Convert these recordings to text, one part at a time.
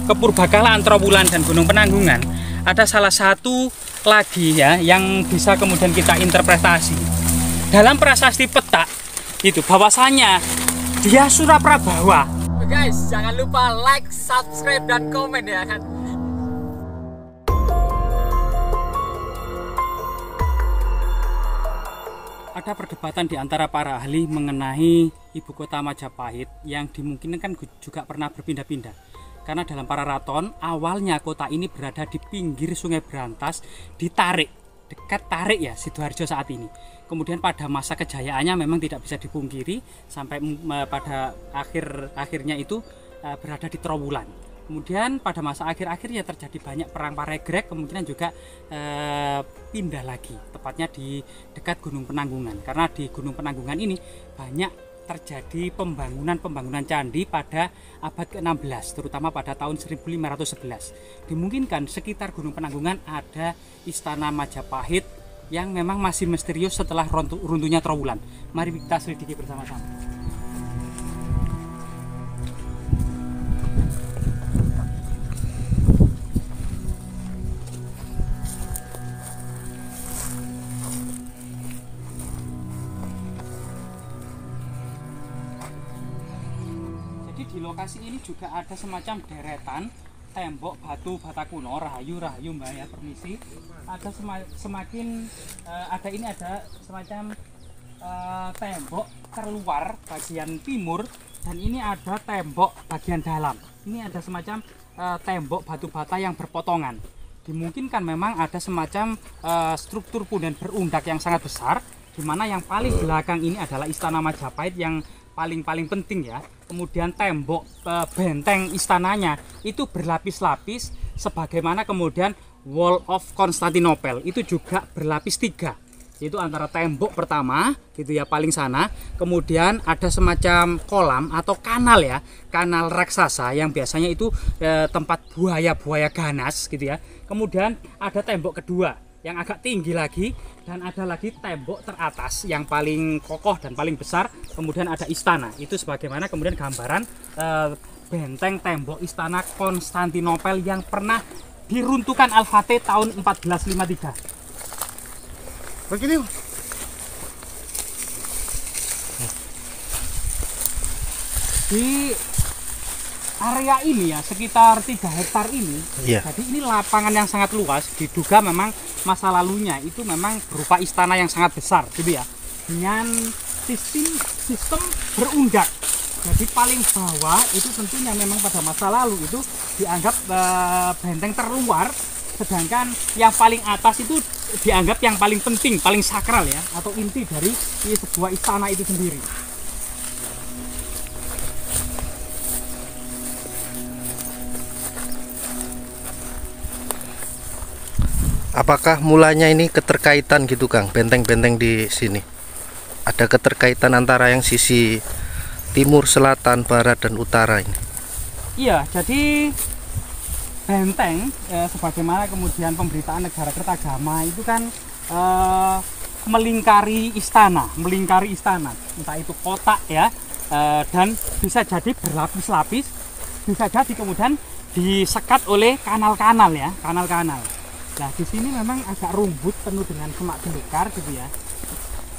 kepurbakalaan Trowulan dan Gunung Penanggungan, ada salah satu lagi ya yang bisa kemudian kita interpretasi dalam prasasti peta itu bahwasanya dia Suraprabawa. Guys, jangan lupa like, subscribe dan komen ya kan. Ada perdebatan di antara para ahli mengenai ibu kota Majapahit yang dimungkinkan juga pernah berpindah-pindah. Karena dalam para raton, awalnya kota ini berada di pinggir Sungai Brantas, di Tarik, dekat Tarik ya, Sidoarjo saat ini. Kemudian pada masa kejayaannya memang tidak bisa dipungkiri, sampai pada akhirnya itu berada di Trowulan. Kemudian pada masa akhir-akhirnya terjadi banyak perang paregrek, kemungkinan juga pindah lagi, tepatnya di dekat Gunung Penanggungan. Karena di Gunung Penanggungan ini banyak terjadi pembangunan candi pada abad ke-16, terutama pada tahun 1511. Dimungkinkan sekitar Gunung Penanggungan ada istana Majapahit yang memang masih misterius setelah runtuhnya Trowulan. Mari kita selidiki bersama-sama. Di lokasi ini juga ada semacam deretan tembok batu bata kuno, rahayu mbak ya, permisi. Ada ada semacam tembok terluar bagian timur, dan ini ada tembok bagian dalam. Ini ada semacam tembok batu bata yang berpotongan. Dimungkinkan memang ada semacam struktur punden berundak yang sangat besar, di mana yang paling belakang ini adalah istana Majapahit yang paling penting ya. Kemudian tembok benteng istananya itu berlapis-lapis, sebagaimana kemudian Wall of Constantinople itu juga berlapis 3. Itu antara tembok pertama gitu ya, paling sana, kemudian ada semacam kolam atau kanal ya, kanal raksasa yang biasanya itu tempat buaya ganas gitu ya. Kemudian ada tembok kedua yang agak tinggi lagi, dan ada lagi tembok teratas yang paling kokoh dan paling besar. Kemudian ada istana, itu sebagaimana kemudian gambaran benteng tembok istana Konstantinopel yang pernah diruntuhkan Al-Fatih tahun 1453. Begini di area ini ya, sekitar 3 hektar ini, jadi ini lapangan yang sangat luas. Diduga memang masa lalunya itu memang berupa istana yang sangat besar gitu ya, dengan sistem berundak. Jadi paling bawah itu tentunya memang pada masa lalu itu dianggap benteng terluar, sedangkan yang paling atas itu dianggap yang paling penting, paling sakral ya, atau inti dari sebuah istana itu sendiri. apakah mulanya ini keterkaitan gitu Kang, benteng-benteng di sini? Ada keterkaitan antara yang sisi timur, selatan, barat, dan utara ini? Iya, jadi benteng sebagaimana kemudian pemberitaan Negara Kertagama itu kan melingkari istana, entah itu kotak ya, dan bisa jadi berlapis-lapis, bisa jadi kemudian disekat oleh kanal-kanal ya, kanal-kanal. Nah, di sini memang agak rumput, penuh dengan semak belukar gitu ya.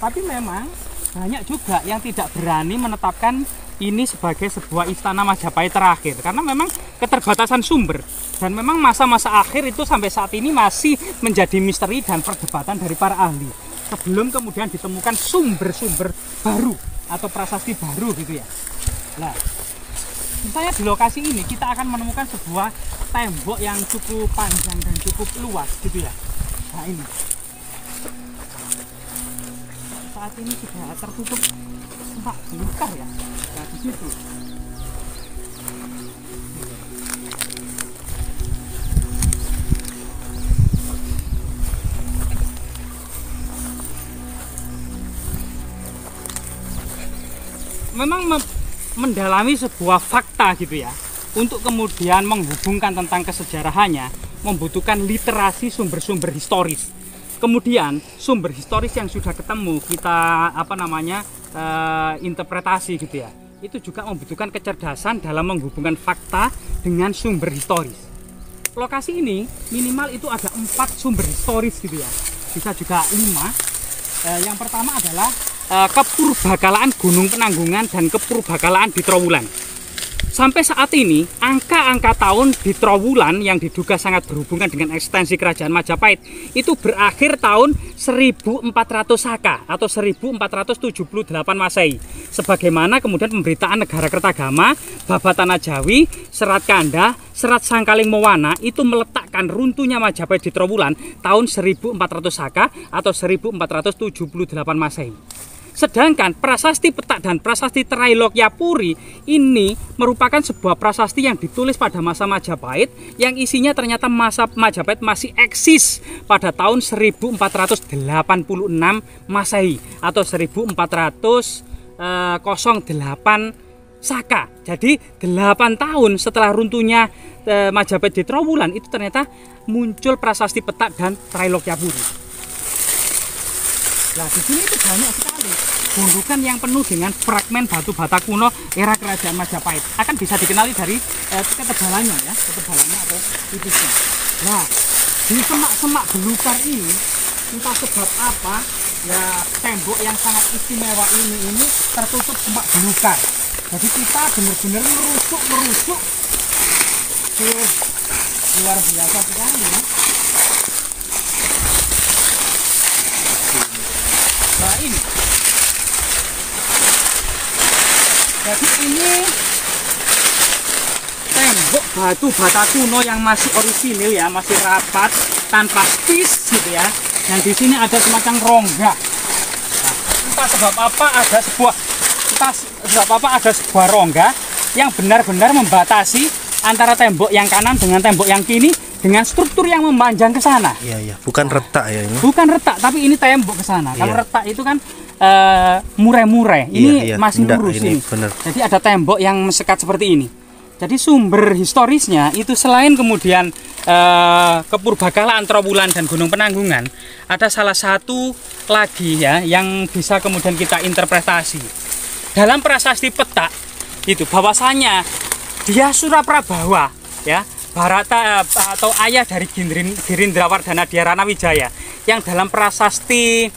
Tapi memang banyak juga yang tidak berani menetapkan ini sebagai sebuah istana Majapahit terakhir, karena memang keterbatasan sumber, dan memang masa-masa akhir itu sampai saat ini masih menjadi misteri dan perdebatan dari para ahli, sebelum kemudian ditemukan sumber-sumber baru atau prasasti baru gitu ya. Nah, misalnya di lokasi ini kita akan menemukan sebuah tembok yang cukup panjang dan cukup luas gitu ya. Nah, ini saat ini sudah tertutup semak belukar ya. Nah, di situ memang mendalami sebuah fakta gitu ya, untuk kemudian menghubungkan tentang kesejarahannya membutuhkan literasi sumber-sumber historis. Kemudian sumber historis yang sudah ketemu kita interpretasi gitu ya. itu juga membutuhkan kecerdasan dalam menghubungkan fakta dengan sumber historis. Lokasi ini minimal itu ada 4 sumber historis gitu ya, bisa juga 5. Yang pertama adalah kepurbakalaan Gunung Penanggungan dan kepurbakalaan di Trowulan. Sampai saat ini, angka-angka tahun di Trowulan yang diduga sangat berhubungan dengan ekstensi Kerajaan Majapahit itu berakhir tahun 1400 Saka atau 1478 Masehi. Sebagaimana kemudian pemberitaan Negara Kertagama, Babatana Jawi, Serat Kanda, Serat Sangkaling Mowana itu meletakkan runtuhnya Majapahit di Trowulan tahun 1400 Saka atau 1478 Masehi. Sedangkan prasasti Petak dan prasasti Trailokyapuri ini merupakan sebuah prasasti yang ditulis pada masa Majapahit yang isinya ternyata masa Majapahit masih eksis pada tahun 1486 Masehi atau 1408 Saka. Jadi 8 tahun setelah runtuhnya Majapahit di Trowulan itu ternyata muncul prasasti Petak dan Trailokyapuri. Nah, di sini itu banyak sekali gundukan yang penuh dengan fragmen batu bata kuno era Kerajaan Majapahit. Akan bisa dikenali dari ketebalannya ya, ketebalannya atau tipisnya. Nah, di semak-semak belukar ini entah sebab apa ya tembok yang sangat istimewa ini tertutup semak belukar. Jadi kita benar-benar merusuk. Luar biasa sekali ya. Nah ini, jadi ini tembok batu bata kuno yang masih orisinil ya, masih rapat tanpa spis gitu ya. Dan di sini ada semacam rongga. Nah, entah sebab apa ada sebuah rongga yang benar-benar membatasi antara tembok yang kanan dengan tembok yang kiri dengan struktur yang memanjang ke sana. Iya, bukan retak ya ini. Bukan retak, tapi ini tembok ke sana. Kalau retak itu kan murai-murai. Ini masih lurus ini. Bener. Jadi ada tembok yang mensekat seperti ini. Jadi sumber historisnya itu selain kemudian kepurbakalaan Trowulan dan Gunung Penanggungan, ada salah satu lagi ya yang bisa kemudian kita interpretasi. Dalam prasasti Petak itu bahwasanya dia Suraprabawa ya. Barata atau ayah dari Girindrawardhana Dhyarana Wijaya yang dalam prasasti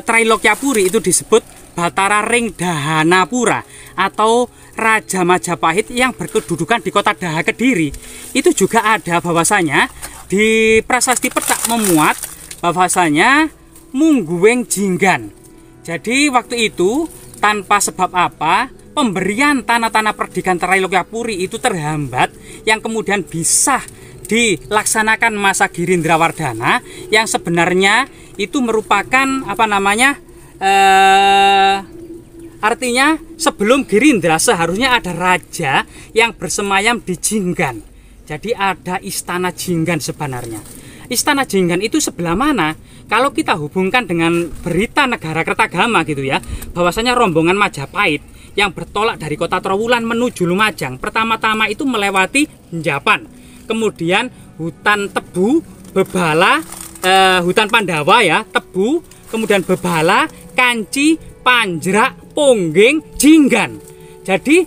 Trailokyapuri itu disebut Batara Ring Dahanapura atau Raja Majapahit yang berkedudukan di kota Daha Kediri. Itu juga ada bahwasanya di prasasti Petak memuat bahwasanya Mungguweng Jinggan. Jadi waktu itu tanpa sebab apa pemberian tanah-tanah perdikan Trailokyapuri itu terhambat yang kemudian bisa dilaksanakan masa Girindrawardhana yang sebenarnya itu merupakan artinya sebelum Girindra seharusnya ada raja yang bersemayam di Jinggan. Jadi ada istana Jinggan sebenarnya. Istana Jinggan itu sebelah mana? Kalau kita hubungkan dengan berita Negara Kertagama gitu ya, bahwasanya rombongan Majapahit yang bertolak dari kota Trowulan menuju Lumajang pertama-tama itu melewati Japan, kemudian hutan Tebu, Bebala, hutan Pandawa ya, Tebu, kemudian Bebala, Kanci, Panjrak, Ponggeng, Jinggan. Jadi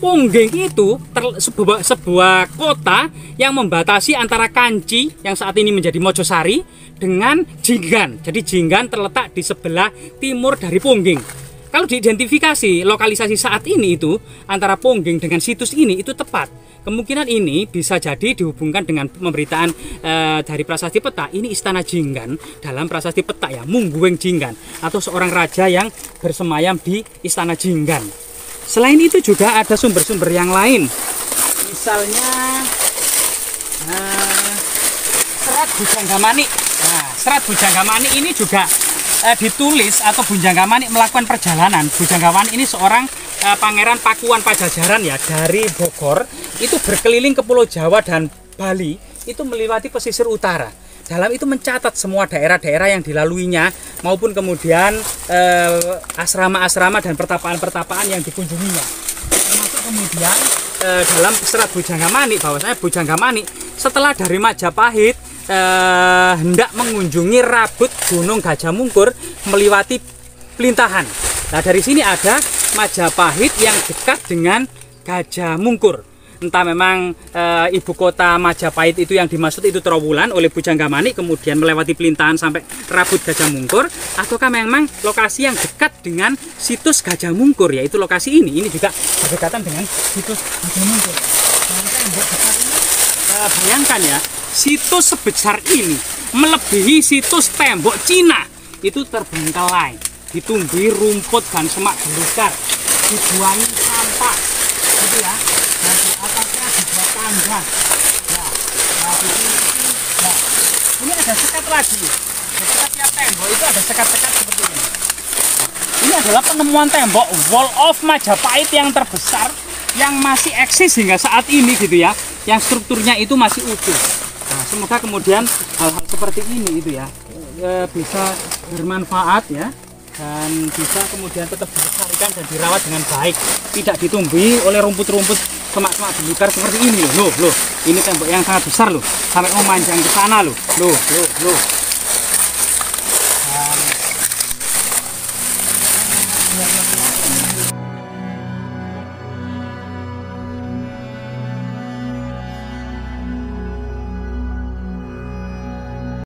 Ponggeng itu sebuah kota yang membatasi antara Kanci yang saat ini menjadi Mojosari dengan Jinggan. Jadi Jinggan terletak di sebelah timur dari Ponggeng. Kalau diidentifikasi lokalisasi saat ini itu antara Ponggeng dengan situs ini itu tepat. Kemungkinan ini bisa jadi dihubungkan dengan pemberitaan dari prasasti Petak. Ini istana Jinggan dalam prasasti Petak ya, Mungguweng Jinggan atau seorang raja yang bersemayam di istana Jinggan. Selain itu juga ada sumber-sumber yang lain. Misalnya Serat Bujanggamani. Nah, Serat Bujanggamani ini juga ditulis atau Bujanggamani melakukan perjalanan. Bujanggamani ini seorang pangeran Pakuan Pajajaran ya dari Bogor, itu berkeliling ke Pulau Jawa dan Bali, itu melewati pesisir utara. Dalam itu mencatat semua daerah-daerah yang dilaluinya maupun kemudian asrama-asrama dan pertapaan-pertapaan yang dikunjunginya. Termasuk kemudian dalam Serat Bujanggamani bahwasanya Bujanggamani setelah dari Majapahit hendak mengunjungi Rabut Gunung Gajah Mungkur melewati Pelintahan. Nah, dari sini ada Majapahit yang dekat dengan Gajah Mungkur. Entah memang ibu kota Majapahit itu yang dimaksud itu Trowulan oleh Pujanggamanik, kemudian melewati Pelintahan sampai Rabut Gajah Mungkur, ataukah memang lokasi yang dekat dengan situs Gajah Mungkur, yaitu lokasi ini juga berdekatan dengan situs Gajah Mungkur. Nah, tembok besar ini, bayangkan ya, situs sebesar ini melebihi situs tembok Cina itu terbengkalai, ditumbuhi rumput dan semak belukar, dibuangi sampah, gitu ya. Dan di atasnya dibuat tangga. Ya, nah, ini ada sekat lagi. Di setiap tembok itu ada sekat-sekat seperti ini. Ini adalah penemuan tembok Wall of Majapahit yang terbesar yang masih eksis hingga saat ini, gitu ya. Yang strukturnya itu masih utuh. Nah, semoga kemudian hal-hal seperti ini itu ya bisa bermanfaat ya, dan bisa kemudian tetap dilestarikan dan dirawat dengan baik, tidak ditumbuhi oleh rumput-rumput semak-semak belukar seperti ini loh. Ini tembok yang sangat besar loh, sampai memanjang ke sana loh.